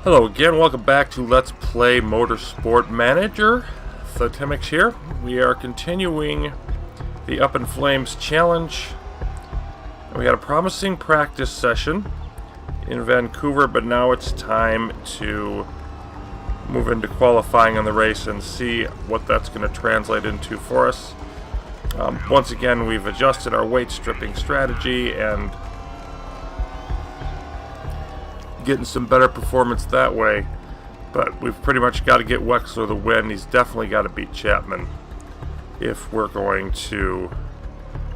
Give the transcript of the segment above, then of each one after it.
Hello again, welcome back to Let's Play Motorsport Manager. Timix here. We are continuing the Up in Flames challenge. We had a promising practice session in Vancouver, but now it's time to move into qualifying in the race and see what that's going to translate into for us. Once again, we've adjusted our weight stripping strategy and getting some better performance that way, but we've pretty much got to get Wexler the win. He's definitely got to beat Chapman if we're going to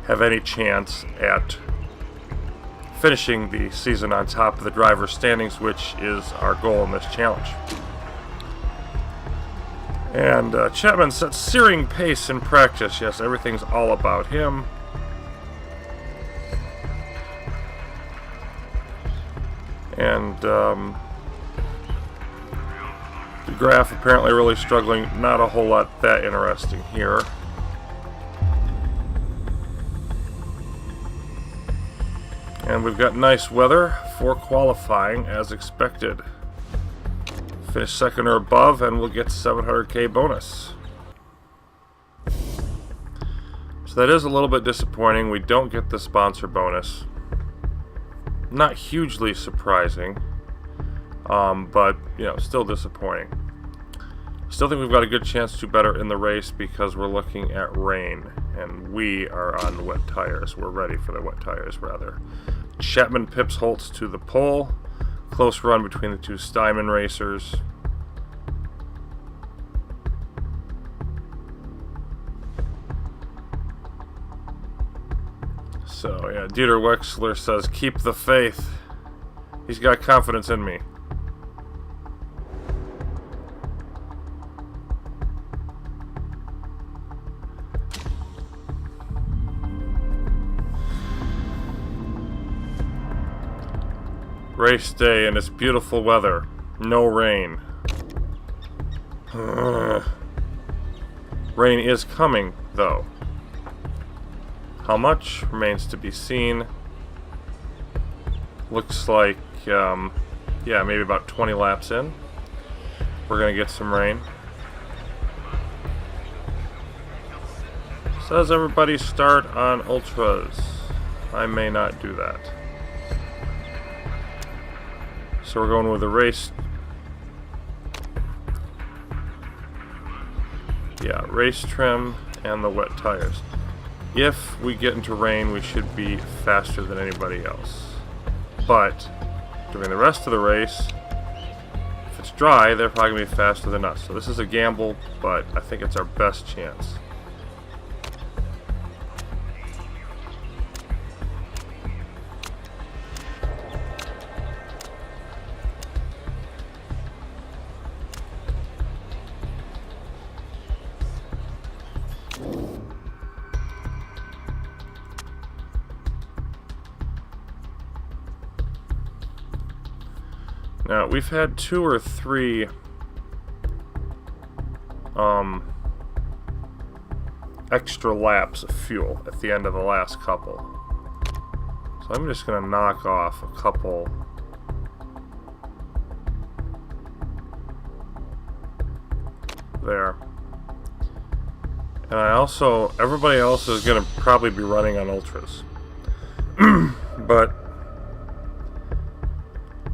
have any chance at finishing the season on top of the driver's standings, which is our goal in this challenge. And Chapman set searing pace in practice. Yes, everything's all about him. And the graph apparently really struggling. Not a whole lot that interesting here. And we've got nice weather for qualifying as expected. Finish second or above and we'll get 700k bonus. So that is a little bit disappointing. We don't get the sponsor bonus. Not hugely surprising, but you know, still disappointing. Still think we've got a good chance to do better in the race because we're looking at rain and we are on the wet tires. We're ready for the wet tires, rather. Chapman pips Holtz to the pole. Close run between the two Steinman racers. So, yeah, Dieter Wexler says, keep the faith. He's got confidence in me. Race day and it's beautiful weather. No rain. Rain is coming, though. How much remains to be seen. Looks like, yeah, maybe about 20 laps in, we're going to get some rain. Says everybody start on ultras. I may not do that. So we're going with the race. Yeah, race trim and the wet tires. If we get into rain, we should be faster than anybody else. But during the rest of the race, if it's dry, they're probably going to be faster than us. So this is a gamble, but I think it's our best chance. Now, we've had 2 or 3 extra laps of fuel at the end of the last couple. So I'm just going to knock off a couple there. And I also, everybody else is going to probably be running on ultras. But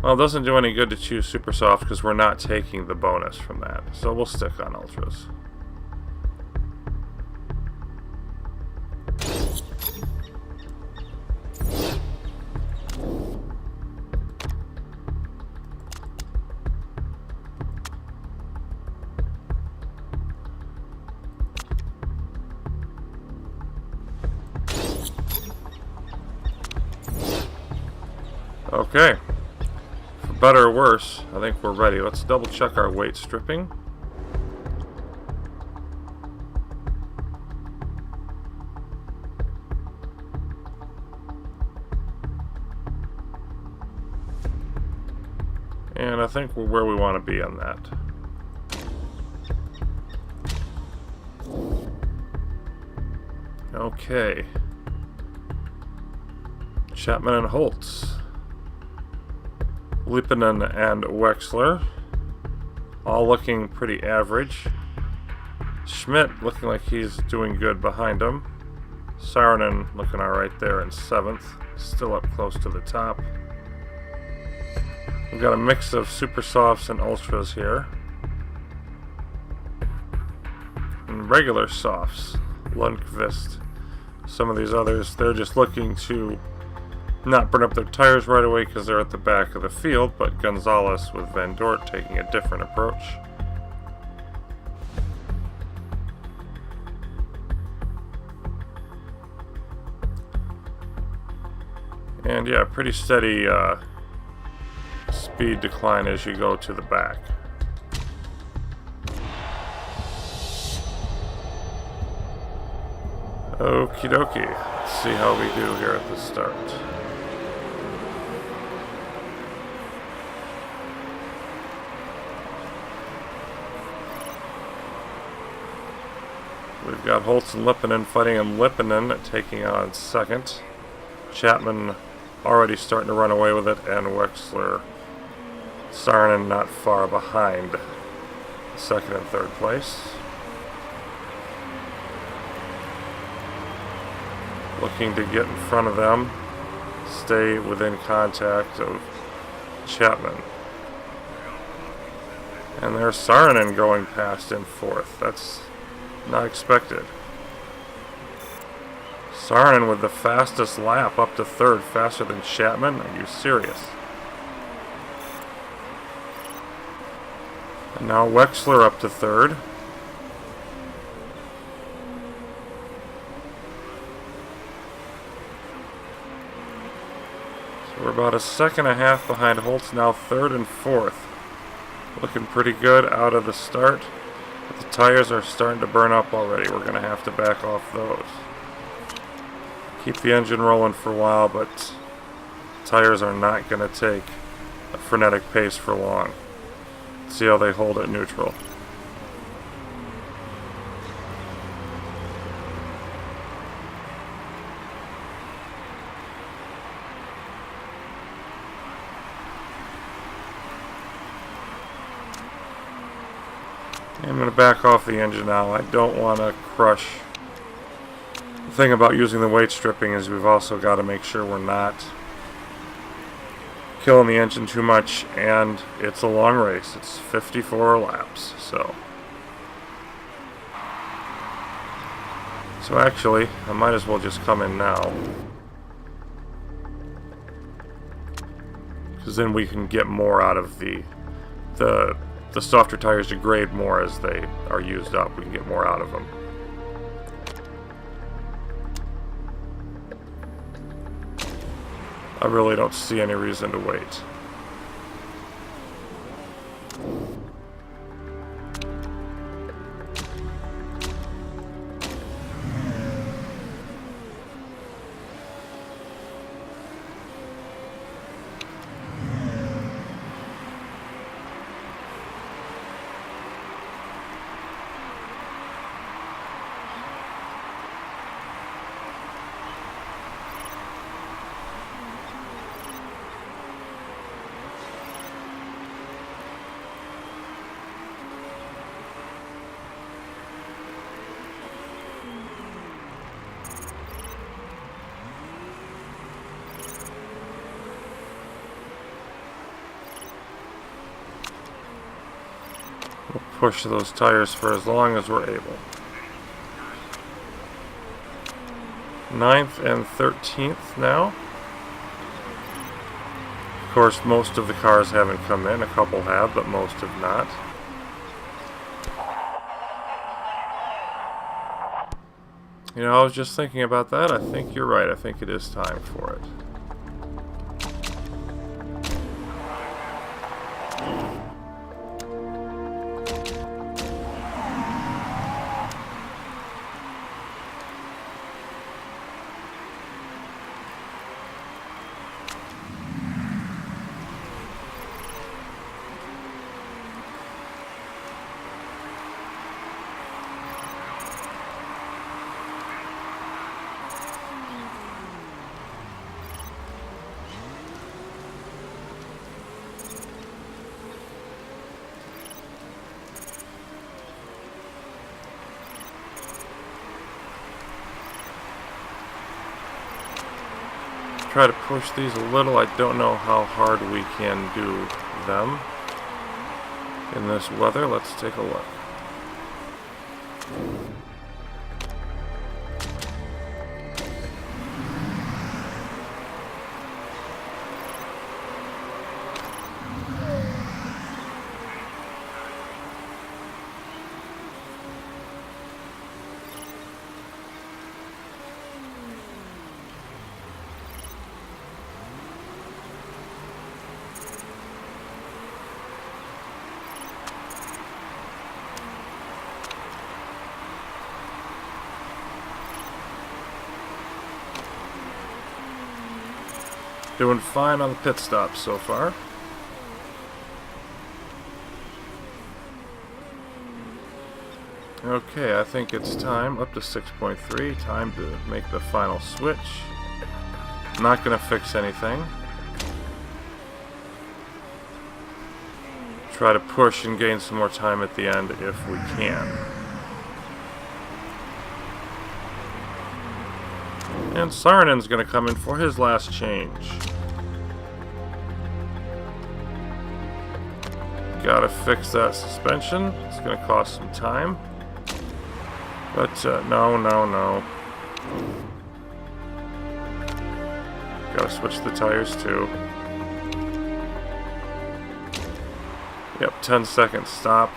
well, it doesn't do any good to choose super soft because we're not taking the bonus from that. So we'll stick on ultras. Okay. Better or worse, I think we're ready. Let's double check our weight stripping. And I think we're where we want to be on that. Okay. Chapman and Holtz. Lippinen and Wexler, all looking pretty average. Schmidt looking like he's doing good behind him. Saarinen looking alright there in 7th, still up close to the top. We've got a mix of super softs and ultras here. And regular softs. Lundqvist. Some of these others, they're just looking to not burn up their tires right away because they're at the back of the field, but Gonzalez with Van Dort taking a different approach. And yeah, pretty steady speed decline as you go to the back. Okie dokie. Let's see how we do here at the start. We've got Holtz and Lippinen fighting, and Lippinen taking on 2nd. Chapman already starting to run away with it, and Wexler, Saarinen not far behind 2nd and 3rd place. Looking to get in front of them, stay within contact of Chapman. And there's Saarinen going past in 4th. That's not expected. Saarinen with the fastest lap up to 3rd, faster than Chapman? Are you serious? And now Wexler up to 3rd. So we're about a 2.5 behind Holtz, now 3rd and 4th. Looking pretty good out of the start. But the tires are starting to burn up already. We're going to have to back off those. Keep the engine rolling for a while, but tires are not going to take a frenetic pace for long. Let's see how they hold at neutral. I'm going to back off the engine now. I don't want to crush. The thing about using the weight stripping is we've also got to make sure we're not killing the engine too much, and it's a long race. It's 54 laps, so actually I might as well just come in now, because then we can get more out of the softer tires degrade more as they are used up. We can get more out of them. I really don't see any reason to wait. We'll push those tires for as long as we're able. 9th and 13th now. Of course, most of the cars haven't come in. A couple have, but most have not. You know, I was just thinking about that. I think you're right. I think it is time for it. try to push these a little. I don't know how hard we can do them in this weather. Let's take a look. Doing fine on the pit stop so far. Okay, I think it's time, up to 6.3, time to make the final switch. Not gonna fix anything. Try to push and gain some more time at the end if we can. And Saarinen's going to come in for his last change. Gotta fix that suspension. It's going to cost some time. But no. Gotta switch the tires too. Yep, 10-second stop.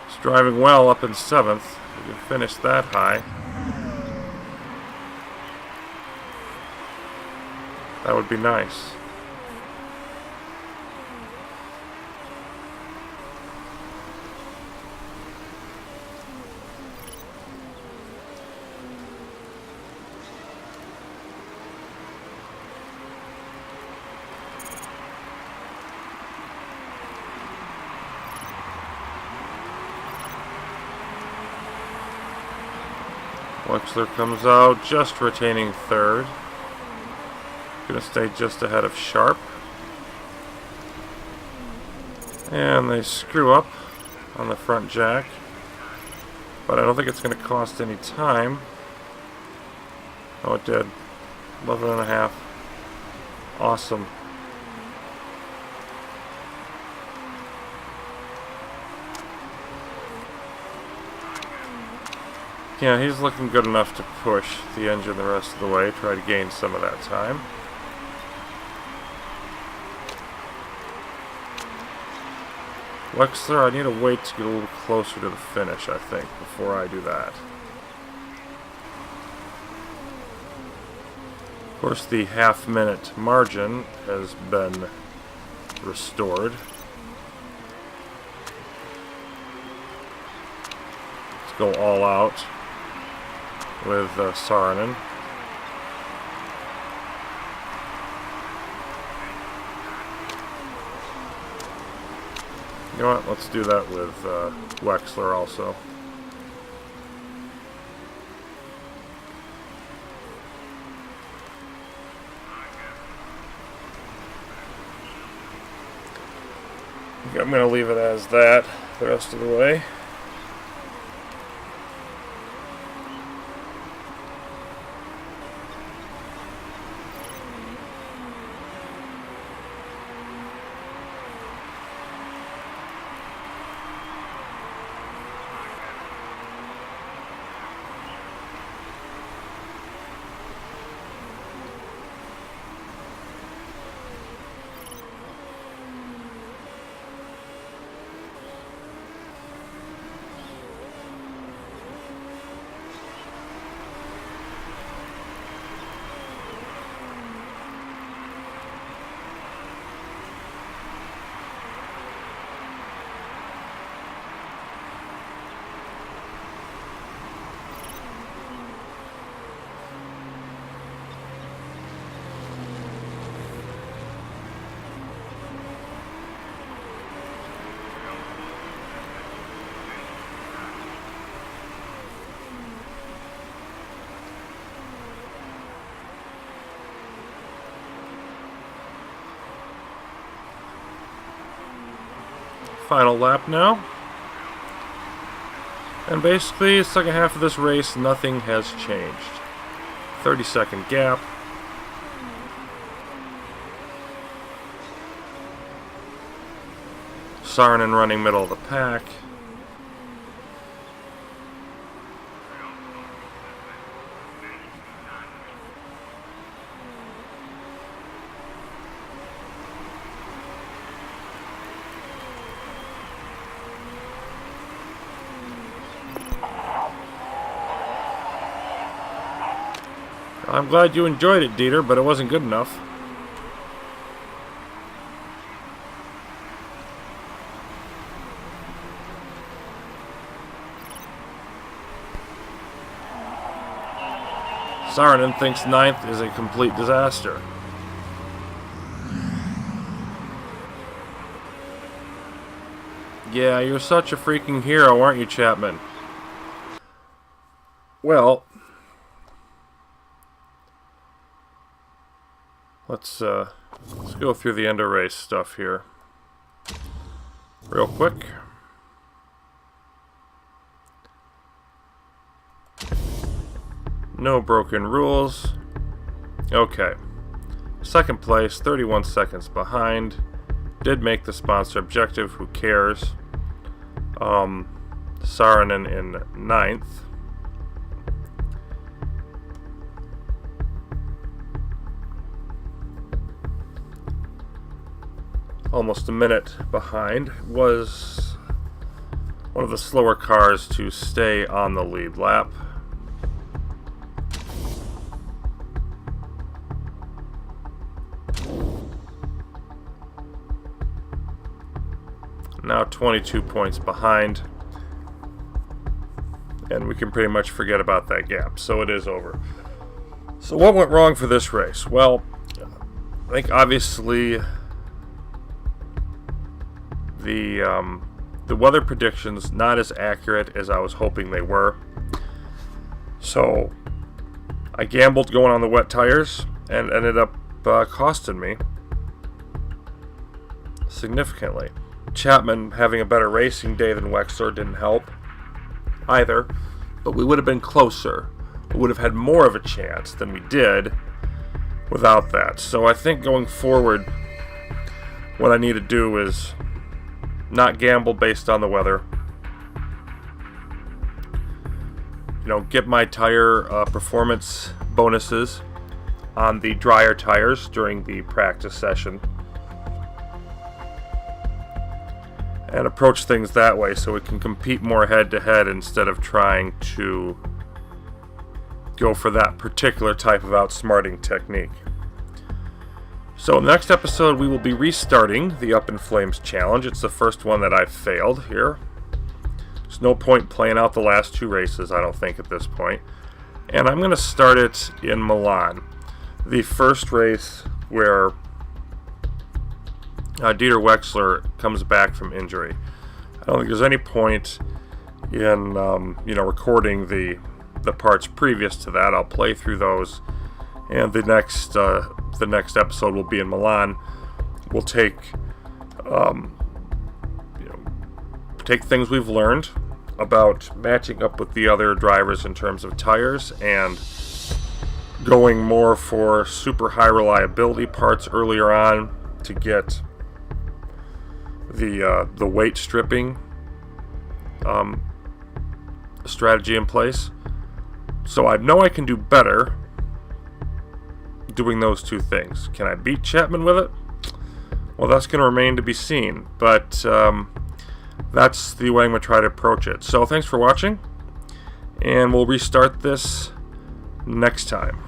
He's driving well up in 7th. We can finish that high. That would be nice. Wexler comes out, just retaining 3rd. Gonna stay just ahead of Sharp. And they screw up on the front jack. But I don't think it's gonna cost any time. Oh, it did. 11.5. Awesome. Yeah, he's looking good enough to push the engine the rest of the way, try to gain some of that time. Wexler, I need to wait to get a little closer to the finish, I think, before I do that. Of course, the half-minute margin has been restored. Let's go all out with Saarinen. You know what, let's do that with Wexler also. I think I'm going to leave it as that the rest of the way. Final lap now. And basically, the second half of this race, nothing has changed. 30-second gap. Saarinen running middle of the pack. I'm glad you enjoyed it, Dieter, but it wasn't good enough. Saarinen thinks 9th is a complete disaster. Yeah, you're such a freaking hero, aren't you, Chapman? Well, let's go through the end of race stuff here real quick. No broken rules. Okay. Second place, 31 seconds behind. Did make the sponsor objective, who cares? Saarinen in 9th. Almost a minute behind. Was one of the slower cars to stay on the lead lap. Now 22 points behind, and we can pretty much forget about that gap, so it is over. So what went wrong for this race? Well, I think obviously the weather predictions not as accurate as I was hoping they were. So I gambled going on the wet tires and ended up costing me significantly. Chapman having a better racing day than Wexler didn't help either, but we would have been closer. We would have had more of a chance than we did without that. So I think going forward, what I need to do is not gamble based on the weather. You know, get my tire performance bonuses on the drier tires during the practice session, and approach things that way so we can compete more head-to-head instead of trying to go for that particular type of outsmarting technique. So in the next episode, we will be restarting the Up in Flames challenge. It's the first one that I've failed here. There's no point playing out the last two races, I don't think, at this point. And I'm going to start it in Milan. The first race where Dieter Wexler comes back from injury. I don't think there's any point in recording the parts previous to that. I'll play through those, and the next episode will be in Milan. We'll take things we've learned about matching up with the other drivers in terms of tires and going more for super high reliability parts earlier on to get the weight stripping strategy in place. So I know I can do better doing those two things. Can I beat Chapman with it? Well, that's going to remain to be seen, but that's the way I'm going to try to approach it. So thanks for watching, and we'll restart this next time.